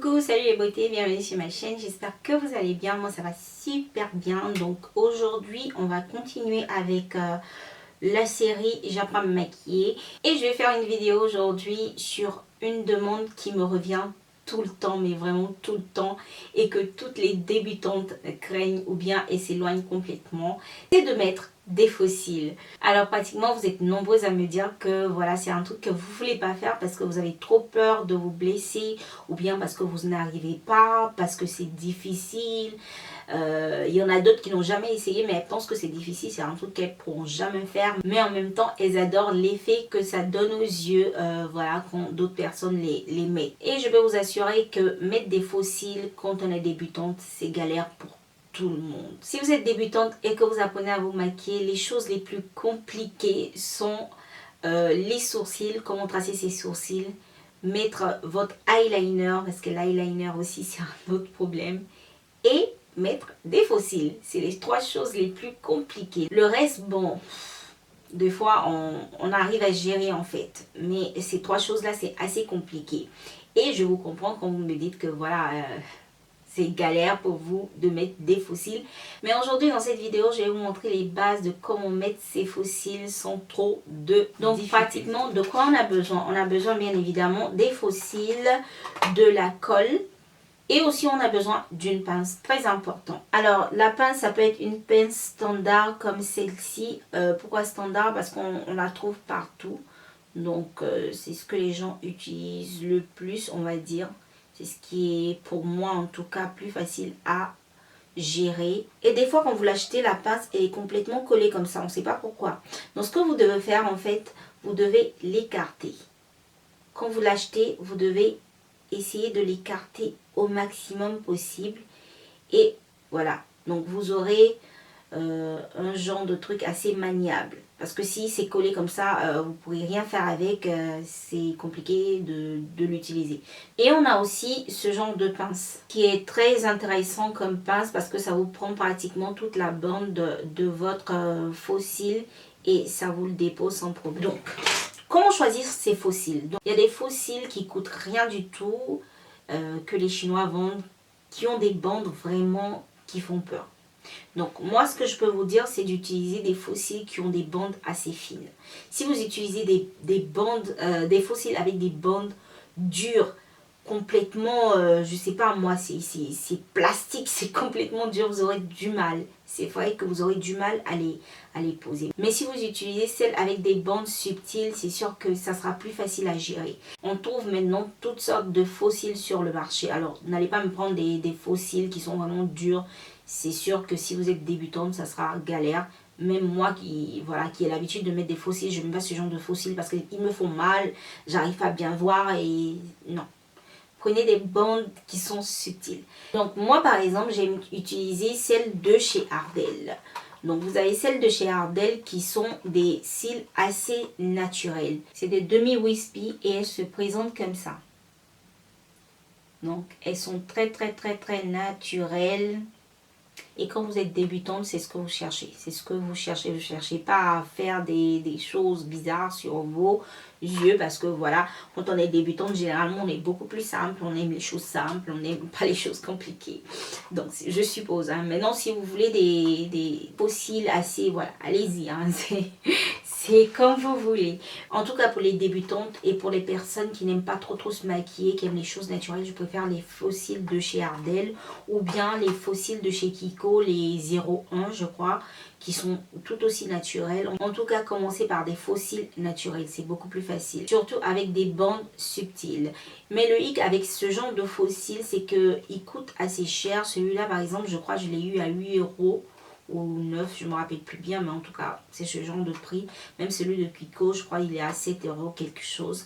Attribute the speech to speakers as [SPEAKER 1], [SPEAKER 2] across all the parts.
[SPEAKER 1] Coucou, salut les beautés, bienvenue sur ma chaîne, j'espère que vous allez bien, moi ça va super bien. Donc aujourd'hui on va continuer avec la série J'apprends à me maquiller. Et je vais faire une vidéo aujourd'hui sur une demande qui me revient tout le temps, mais vraiment tout le temps, et que toutes les débutantes craignent ou bien et s'éloignent complètement, c'est de mettre des faux cils. Alors pratiquement vous êtes nombreuses à me dire que voilà, c'est un truc que vous voulez pas faire parce que vous avez trop peur de vous blesser, ou bien parce que vous n'arrivez pas, parce que c'est difficile. Il y en a d'autres qui n'ont jamais essayé, mais elles pensent que c'est difficile, c'est un truc qu'elles ne pourront jamais faire, mais en même temps elles adorent l'effet que ça donne aux yeux, voilà, quand d'autres personnes les mettent. Et je peux vous assurer que mettre des faux cils quand on est débutante, c'est galère pour tout le monde. Si vous êtes débutante et que vous apprenez à vous maquiller, les choses les plus compliquées sont les sourcils, comment tracer ses sourcils, mettre votre eyeliner, parce que l'eyeliner aussi c'est un autre problème, et mettre des faux cils. C'est les trois choses les plus compliquées. Le reste, bon, des fois on arrive à gérer en fait, mais ces trois choses là c'est assez compliqué. Et je vous comprends quand vous me dites que voilà, c'est galère pour vous de mettre des faux cils. Mais aujourd'hui dans cette vidéo, je vais vous montrer les bases de comment mettre ces faux cils sans trop de donc difficultés. Pratiquement, de quoi on a besoin? On a besoin bien évidemment des faux cils, de la colle, et aussi on a besoin d'une pince, très important. Alors la pince, ça peut être une pince standard comme celle-ci. Pourquoi standard? Parce qu'on la trouve partout. Donc c'est ce que les gens utilisent le plus, on va dire. C'est ce qui est pour moi en tout cas plus facile à gérer. Et des fois quand vous l'achetez, la pince est complètement collée comme ça, on ne sait pas pourquoi. Donc ce que vous devez faire en fait, vous devez l'écarter. Quand vous l'achetez, vous devez essayer de l'écarter au maximum possible. Et voilà, donc vous aurez un genre de truc assez maniable. Parce que si c'est collé comme ça, vous ne pourrez rien faire avec, c'est compliqué de l'utiliser. Et on a aussi ce genre de pince qui est très intéressant comme pince parce que ça vous prend pratiquement toute la bande de votre faux cil et ça vous le dépose sans problème. Donc, comment choisir ces faux cils? Donc, il y a des faux cils qui coûtent rien du tout, que les Chinois vendent, qui ont des bandes vraiment qui font peur. Donc moi ce que je peux vous dire, c'est d'utiliser des faux cils qui ont des bandes assez fines. Si vous utilisez des bandes, des faux cils avec des bandes dures, complètement, je sais pas moi, c'est plastique, c'est complètement dur, vous aurez du mal. C'est vrai que vous aurez du mal à les poser. Mais si vous utilisez celles avec des bandes subtiles, c'est sûr que ça sera plus facile à gérer. On trouve maintenant toutes sortes de faux cils sur le marché. Alors n'allez pas me prendre des faux cils qui sont vraiment durs. C'est sûr que si vous êtes débutante, ça sera galère. Même moi qui ai l'habitude de mettre des faux cils, je n'aime pas ce genre de faux cils parce qu'ils me font mal, j'arrive pas à bien voir et non. Prenez des bandes qui sont subtiles. Donc moi par exemple, j'ai utilisé celles de chez Ardell. Donc vous avez celles de chez Ardell qui sont des cils assez naturels. C'est des demi-wispy et elles se présentent comme ça. Donc elles sont très naturelles. Et quand vous êtes débutante, c'est ce que vous cherchez. C'est ce que vous cherchez. Vous ne cherchez pas à faire des choses bizarres sur vos yeux. Parce que voilà, quand on est débutante, généralement, on est beaucoup plus simple. On aime les choses simples. On n'aime pas les choses compliquées. Donc, je suppose. Hein. Maintenant, si vous voulez des faux cils assez, voilà, allez-y. Hein, c'est comme vous voulez. En tout cas, pour les débutantes et pour les personnes qui n'aiment pas trop se maquiller, qui aiment les choses naturelles, je préfère les faux cils de chez Ardell ou bien les faux cils de chez Kiko, les 01 je crois, qui sont tout aussi naturels. En tout cas, commencez par des faux cils naturels, c'est beaucoup plus facile. Surtout avec des bandes subtiles. Mais le hic avec ce genre de faux cils, c'est qu'il coûte assez cher. Celui-là, par exemple, je crois que je l'ai eu à 8 € ou 9, je ne me rappelle plus bien, mais en tout cas c'est ce genre de prix. Même celui de Kiko, je crois il est à 7 € quelque chose.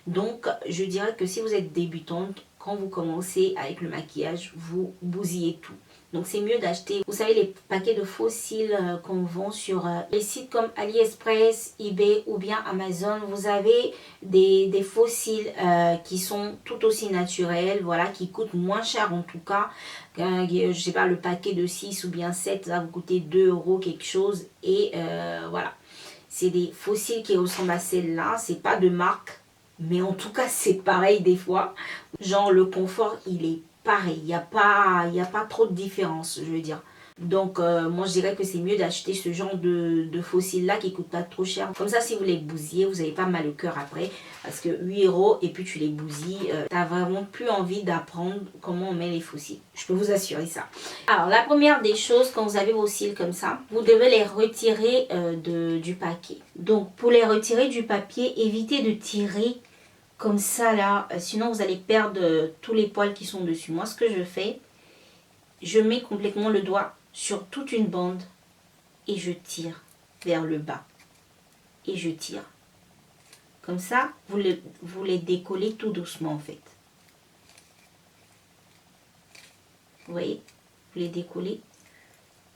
[SPEAKER 1] Donc je dirais que si vous êtes débutante, quand vous commencez avec le maquillage, vous bousillez tout. Donc c'est mieux d'acheter, vous savez, les paquets de faux cils qu'on vend sur les sites comme AliExpress, eBay ou bien Amazon. Vous avez des faux cils qui sont tout aussi naturels, voilà, qui coûtent moins cher en tout cas. Je sais pas, le paquet de 6 ou bien 7 ça va vous coûter 2 € quelque chose. Et voilà, c'est des faux cils qui ressemblent à celle-là, c'est pas de marque. Mais en tout cas, c'est pareil des fois. Genre, le confort, il est pareil. Il y a pas trop de différence, je veux dire. Donc, moi, je dirais que c'est mieux d'acheter ce genre de fossiles-là qui ne coûtent pas trop cher. Comme ça, si vous les bousillez, vous n'avez pas mal au cœur après. Parce que 8 € et puis tu les bousilles, tu n'as vraiment plus envie d'apprendre comment on met les fossiles. Je peux vous assurer ça. Alors, la première des choses, quand vous avez vos cils comme ça, vous devez les retirer du paquet. Donc, pour les retirer du papier, évitez de tirer comme ça là. Sinon, vous allez perdre tous les poils qui sont dessus. Moi, ce que je fais, je mets complètement le doigt sur toute une bande et je tire vers le bas. Et je tire. Comme ça, vous les décollez tout doucement en fait. Vous voyez? Vous les décollez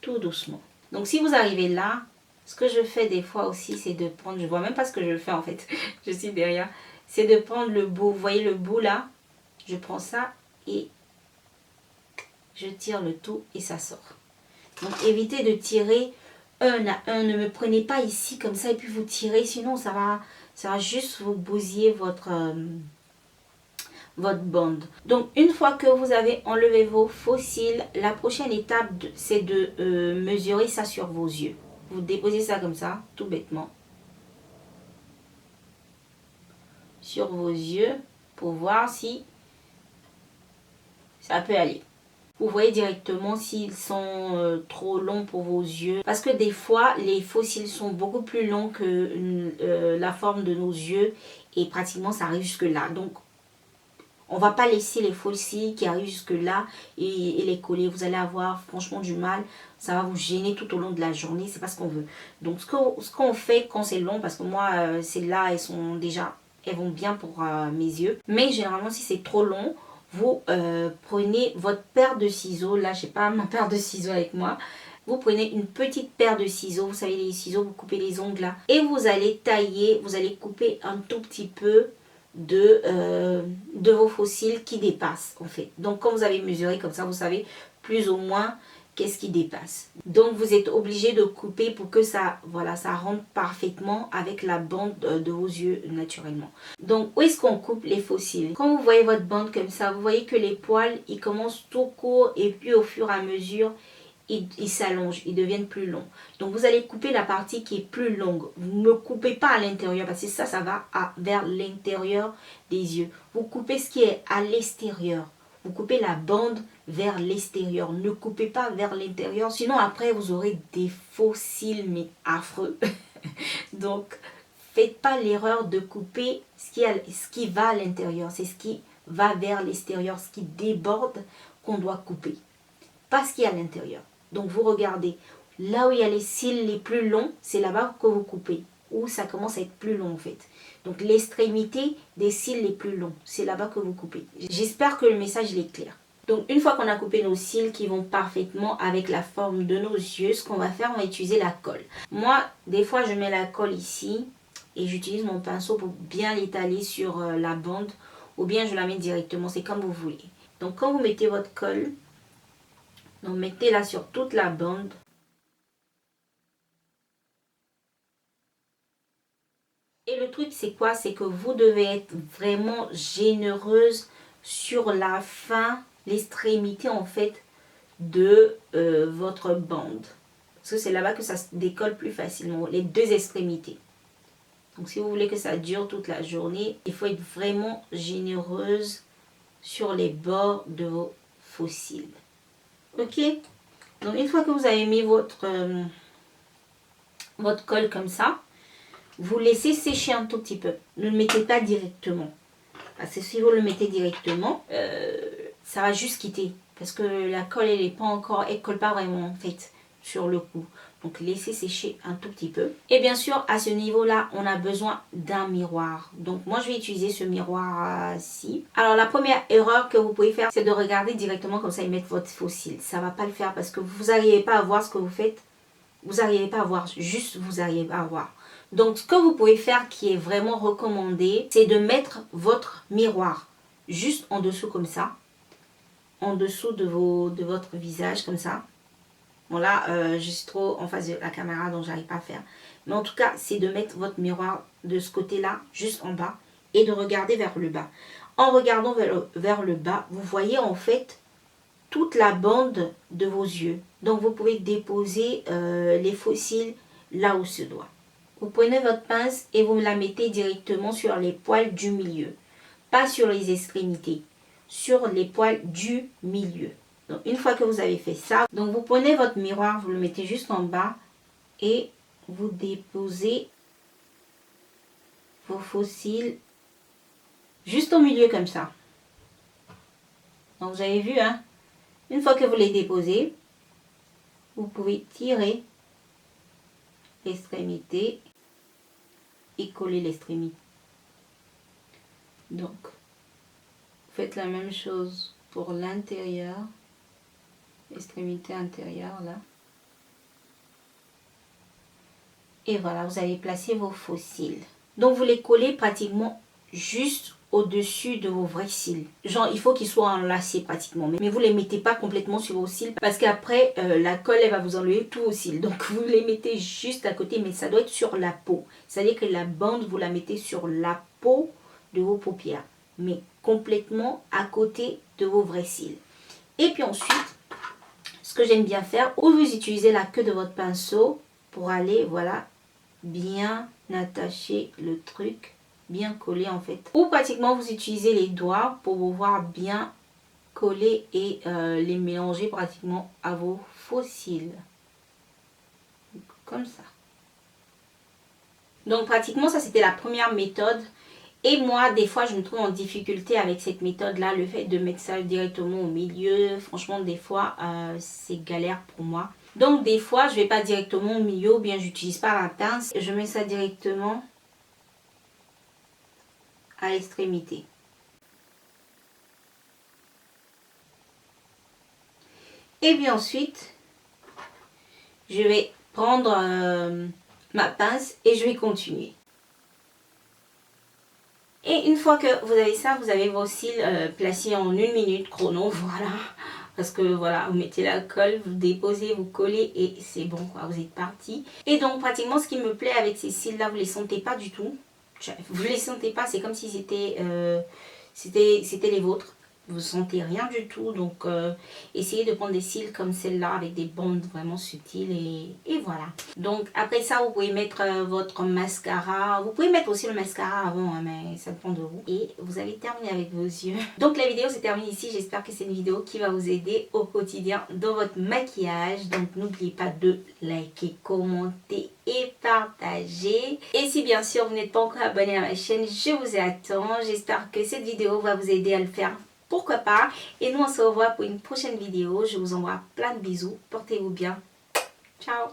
[SPEAKER 1] tout doucement. Donc si vous arrivez là, ce que je fais des fois aussi, c'est de prendre, je vois même pas ce que je fais en fait, je suis derrière, c'est de prendre le bout, vous voyez le bout là, je prends ça et je tire le tout et ça sort. Donc évitez de tirer un à un, ne me prenez pas ici comme ça et puis vous tirez, sinon ça va juste vous bousiller votre bande. Donc une fois que vous avez enlevé vos fossiles, la prochaine étape c'est de mesurer ça sur vos yeux. Vous déposez ça comme ça, tout bêtement, sur vos yeux pour voir si ça peut aller. Vous voyez directement s'ils sont trop longs pour vos yeux. Parce que des fois, les fossiles sont beaucoup plus longs que la forme de nos yeux. Et pratiquement, ça arrive jusque là. Donc, on ne va pas laisser les fossiles qui arrivent jusque là et les coller. Vous allez avoir franchement du mal. Ça va vous gêner tout au long de la journée. C'est pas ce qu'on veut. Donc, ce qu'on fait quand c'est long, parce que moi, celles-là, elles vont bien pour mes yeux. Mais généralement, si c'est trop long, vous prenez votre paire de ciseaux. Là, je n'ai pas ma paire de ciseaux avec moi. Vous prenez une petite paire de ciseaux. Vous savez, les ciseaux, vous coupez les ongles là. Et vous allez tailler, vous allez couper un tout petit peu de vos fossiles qui dépassent en fait. Donc, quand vous avez mesuré comme ça, vous savez plus ou moins qu'est-ce qui dépasse. Donc, vous êtes obligé de couper pour que ça, voilà, ça rentre parfaitement avec la bande de vos yeux naturellement. Donc, où est-ce qu'on coupe les fossiles? Quand vous voyez votre bande comme ça, vous voyez que les poils, ils commencent tout court et puis au fur et à mesure, ils s'allongent, ils deviennent plus longs. Donc, vous allez couper la partie qui est plus longue. Vous ne coupez pas à l'intérieur parce que ça va vers l'intérieur des yeux. Vous coupez ce qui est à l'extérieur. Vous coupez la bande vers l'extérieur. Ne coupez pas vers l'intérieur. Sinon, après, vous aurez des fossiles, mais affreux. Donc, faites pas l'erreur de couper ce qui va à l'intérieur. C'est ce qui va vers l'extérieur, ce qui déborde qu'on doit couper. Pas ce qui est à l'intérieur. Donc, vous regardez. Là où il y a les cils les plus longs, c'est là-bas que vous coupez. Où ça commence à être plus long en fait. Donc, l'extrémité des cils les plus longs, c'est là-bas que vous coupez. J'espère que le message est clair. Donc, une fois qu'on a coupé nos cils qui vont parfaitement avec la forme de nos yeux, ce qu'on va faire, on va utiliser la colle. Moi, des fois, je mets la colle ici et j'utilise mon pinceau pour bien l'étaler sur la bande ou bien je la mets directement, c'est comme vous voulez. Donc, quand vous mettez votre colle, donc mettez-la sur toute la bande. Et le truc, c'est quoi? C'est que vous devez être vraiment généreuse sur la fin, l'extrémité en fait de votre bande. Parce que c'est là-bas que ça se décolle plus facilement, les deux extrémités. Donc si vous voulez que ça dure toute la journée, il faut être vraiment généreuse sur les bords de vos fossiles. Ok? Donc une fois que vous avez mis votre colle comme ça, vous laissez sécher un tout petit peu. Ne le mettez pas directement. Parce que si vous le mettez directement, ça va juste quitter. Parce que la colle, elle n'est pas encore, elle ne colle pas vraiment en fait sur le cou. Donc laissez sécher un tout petit peu. Et bien sûr, à ce niveau-là, on a besoin d'un miroir. Donc moi, je vais utiliser ce miroir-ci. Alors la première erreur que vous pouvez faire, c'est de regarder directement comme ça et mettre votre fossile. Ça ne va pas le faire parce que vous n'arrivez pas à voir ce que vous faites. Vous n'arrivez pas à voir, juste vous n'arrivez pas à voir. Donc, ce que vous pouvez faire qui est vraiment recommandé, c'est de mettre votre miroir juste en dessous comme ça. En dessous de votre visage comme ça. Bon là, je suis trop en face de la caméra donc j'arrive pas à faire. Mais en tout cas, c'est de mettre votre miroir de ce côté-là, juste en bas. et de regarder vers le bas. En regardant vers le bas, vous voyez en fait toute la bande de vos yeux. Donc vous pouvez déposer les faux cils là où se doit. Vous prenez votre pince et vous la mettez directement sur les poils du milieu. Pas sur les extrémités, sur les poils du milieu. Donc une fois que vous avez fait ça, donc vous prenez votre miroir, vous le mettez juste en bas et vous déposez vos faux cils juste au milieu comme ça. Donc vous avez vu, hein? Une fois que vous les déposez, vous pouvez tirer l'extrémité et coller l'extrémité. Donc, faites la même chose pour l'intérieur, l'extrémité intérieure là. Et voilà, vous avez placé vos faux cils. Donc, vous les collez pratiquement juste au-dessus de vos vrais cils. Genre, il faut qu'ils soient enlacés pratiquement. Mais vous ne les mettez pas complètement sur vos cils parce qu'après, la colle, elle va vous enlever tout vos cils. Donc, vous les mettez juste à côté, mais ça doit être sur la peau. C'est-à-dire que la bande, vous la mettez sur la peau de vos paupières. Mais complètement à côté de vos vrais cils. Et puis ensuite, ce que j'aime bien faire, ou vous utilisez la queue de votre pinceau pour aller, voilà, bien attacher le truc, bien coller en fait. Ou pratiquement vous utilisez les doigts pour pouvoir bien coller et les mélanger pratiquement à vos faux cils. Comme ça. Donc pratiquement ça c'était la première méthode. Et moi, des fois, je me trouve en difficulté avec cette méthode-là. Le fait de mettre ça directement au milieu, franchement, des fois, c'est galère pour moi. Donc, des fois, je ne vais pas directement au milieu ou bien j'utilise pas la pince. Je mets ça directement à l'extrémité. Et puis ensuite, je vais prendre ma pince et je vais continuer. Et une fois que vous avez ça, vous avez vos cils placés en 1 minute chrono, voilà. Parce que voilà, vous mettez la colle, vous déposez, vous collez et c'est bon quoi, vous êtes parti. Et donc pratiquement ce qui me plaît avec ces cils là, vous les sentez pas du tout. Vous les sentez pas, c'est comme si c'était les vôtres. Vous sentez rien du tout, donc essayez de prendre des cils comme celle-là avec des bandes vraiment subtiles et voilà. Donc après ça, vous pouvez mettre votre mascara. Vous pouvez mettre aussi le mascara avant, hein, mais ça dépend de vous. Et vous avez terminé avec vos yeux. Donc la vidéo s'est terminée ici. J'espère que c'est une vidéo qui va vous aider au quotidien dans votre maquillage. Donc n'oubliez pas de liker, commenter et partager. Et si bien sûr vous n'êtes pas encore abonné à ma chaîne, je vous attends. J'espère que cette vidéo va vous aider à le faire. Pourquoi pas. Et nous on se revoit pour une prochaine vidéo. Je vous envoie plein de bisous. Portez-vous bien. Ciao.